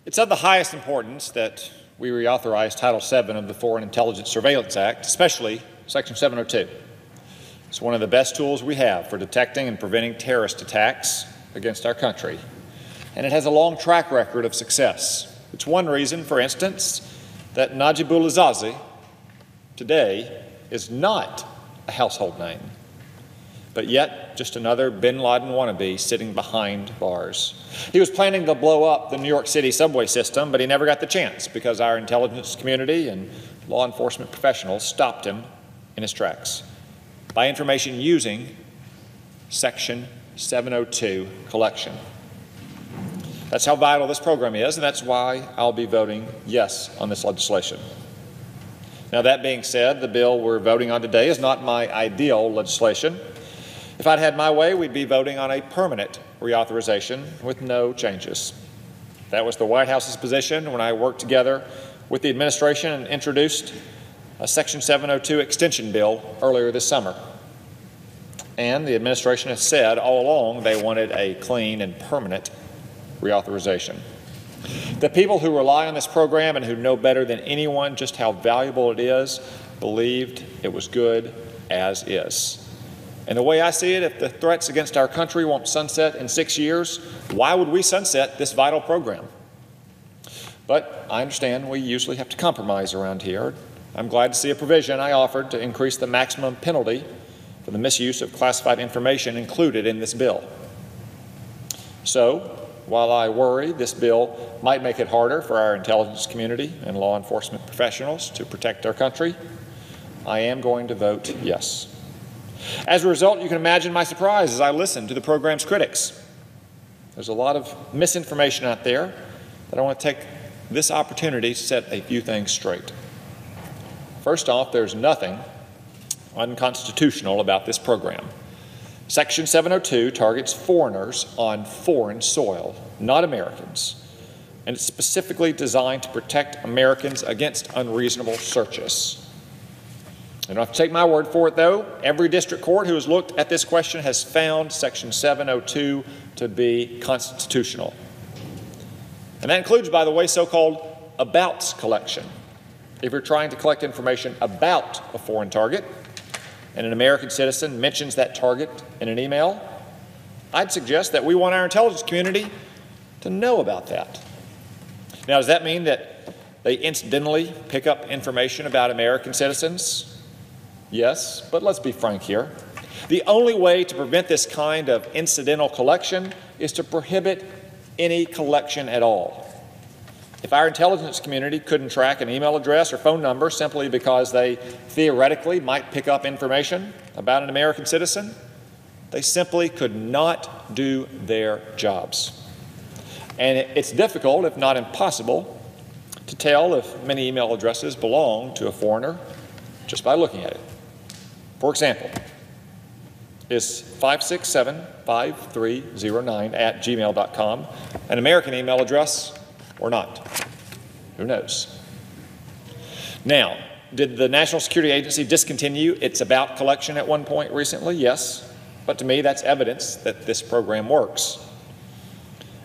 It's of the highest importance that we reauthorize Title VII of the Foreign Intelligence Surveillance Act, especially Section 702. It's one of the best tools we have for detecting and preventing terrorist attacks against our country, and it has a long track record of success. It's one reason, for instance, that Najibullah Zazi today is not a household name, but yet just another bin Laden wannabe sitting behind bars. He was planning to blow up the New York City subway system, but he never got the chance because our intelligence community and law enforcement professionals stopped him in his tracks by information using Section 702 collection. That's how vital this program is, and that's why I'll be voting yes on this legislation. Now, that being said, the bill we're voting on today is not my ideal legislation. If I'd had my way, we'd be voting on a permanent reauthorization with no changes. That was the White House's position when I worked together with the administration and introduced a Section 702 extension bill earlier this summer. And the administration has said all along they wanted a clean and permanent reauthorization. The people who rely on this program and who know better than anyone just how valuable it is believed it was good as is. And the way I see it, if the threats against our country won't sunset in 6 years, why would we sunset this vital program? But I understand we usually have to compromise around here. I'm glad to see a provision I offered to increase the maximum penalty for the misuse of classified information included in this bill. So, while I worry this bill might make it harder for our intelligence community and law enforcement professionals to protect our country, I am going to vote yes. As a result, you can imagine my surprise as I listen to the program's critics. There's a lot of misinformation out there that I want to take this opportunity to set a few things straight. First off, there's nothing unconstitutional about this program. Section 702 targets foreigners on foreign soil, not Americans, and it's specifically designed to protect Americans against unreasonable searches. You don't have to take my word for it, though. Every district court who has looked at this question has found Section 702 to be constitutional. And that includes, by the way, so-called abouts collection. If you're trying to collect information about a foreign target, and an American citizen mentions that target in an email, I'd suggest that we want our intelligence community to know about that. Now, does that mean that they incidentally pick up information about American citizens? Yes, but let's be frank here. The only way to prevent this kind of incidental collection is to prohibit any collection at all. If our intelligence community couldn't track an email address or phone number simply because they theoretically might pick up information about an American citizen, they simply could not do their jobs. And it's difficult, if not impossible, to tell if many email addresses belong to a foreigner just by looking at it. For example, is 567-5309@gmail.com an American email address or not? Who knows? Now, did the National Security Agency discontinue its about collection at one point recently? Yes, but to me that's evidence that this program works.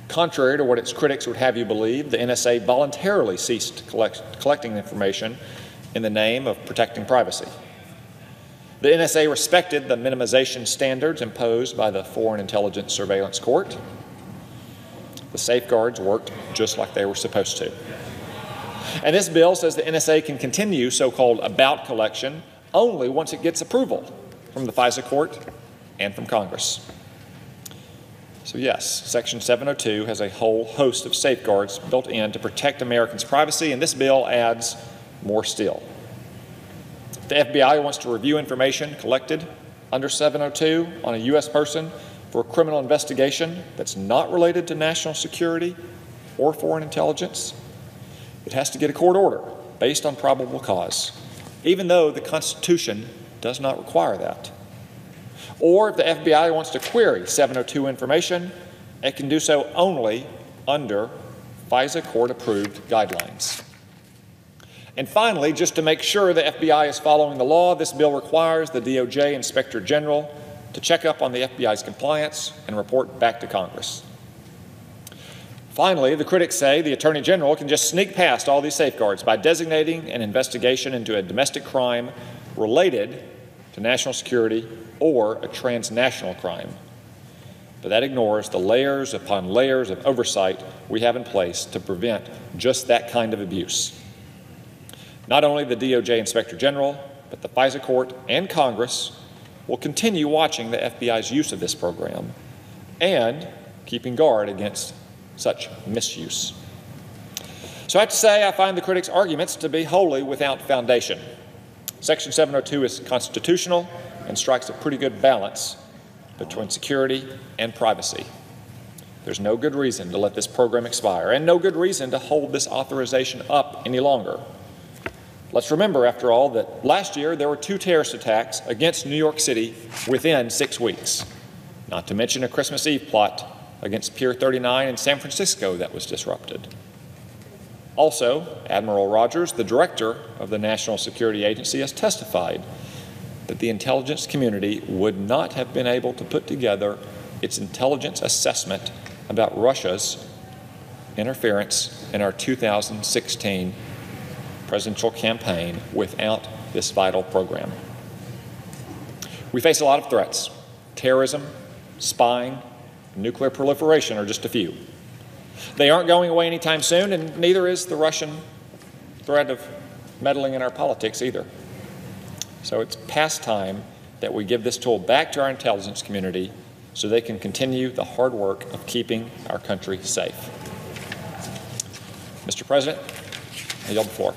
Contrary to what its critics would have you believe, the NSA voluntarily ceased collecting information in the name of protecting privacy. The NSA respected the minimization standards imposed by the Foreign Intelligence Surveillance Court. The safeguards worked just like they were supposed to. And this bill says the NSA can continue so-called about collection only once it gets approval from the FISA court and from Congress. So yes, Section 702 has a whole host of safeguards built in to protect Americans' privacy, and this bill adds more still. If the FBI wants to review information collected under 702 on a U.S. person for a criminal investigation that's not related to national security or foreign intelligence, it has to get a court order based on probable cause, even though the Constitution does not require that. Or if the FBI wants to query 702 information, it can do so only under FISA court-approved guidelines. And finally, just to make sure the FBI is following the law, this bill requires the DOJ Inspector General to check up on the FBI's compliance and report back to Congress. Finally, the critics say the Attorney General can just sneak past all these safeguards by designating an investigation into a domestic crime related to national security or a transnational crime. But that ignores the layers upon layers of oversight we have in place to prevent just that kind of abuse. Not only the DOJ Inspector General, but the FISA Court and Congress will continue watching the FBI's use of this program and keeping guard against such misuse. So I have to say I find the critics' arguments to be wholly without foundation. Section 702 is constitutional and strikes a pretty good balance between security and privacy. There's no good reason to let this program expire and no good reason to hold this authorization up any longer. Let's remember, after all, that last year there were 2 terrorist attacks against New York City within 6 weeks, not to mention a Christmas Eve plot against Pier 39 in San Francisco that was disrupted. Also, Admiral Rogers, the director of the National Security Agency, has testified that the intelligence community would not have been able to put together its intelligence assessment about Russia's interference in our 2016 presidential campaign without this vital program. We face a lot of threats. Terrorism, spying, nuclear proliferation are just a few. They aren't going away anytime soon, and neither is the Russian threat of meddling in our politics either. So it's past time that we give this tool back to our intelligence community so they can continue the hard work of keeping our country safe. Mr. President, I yield the floor.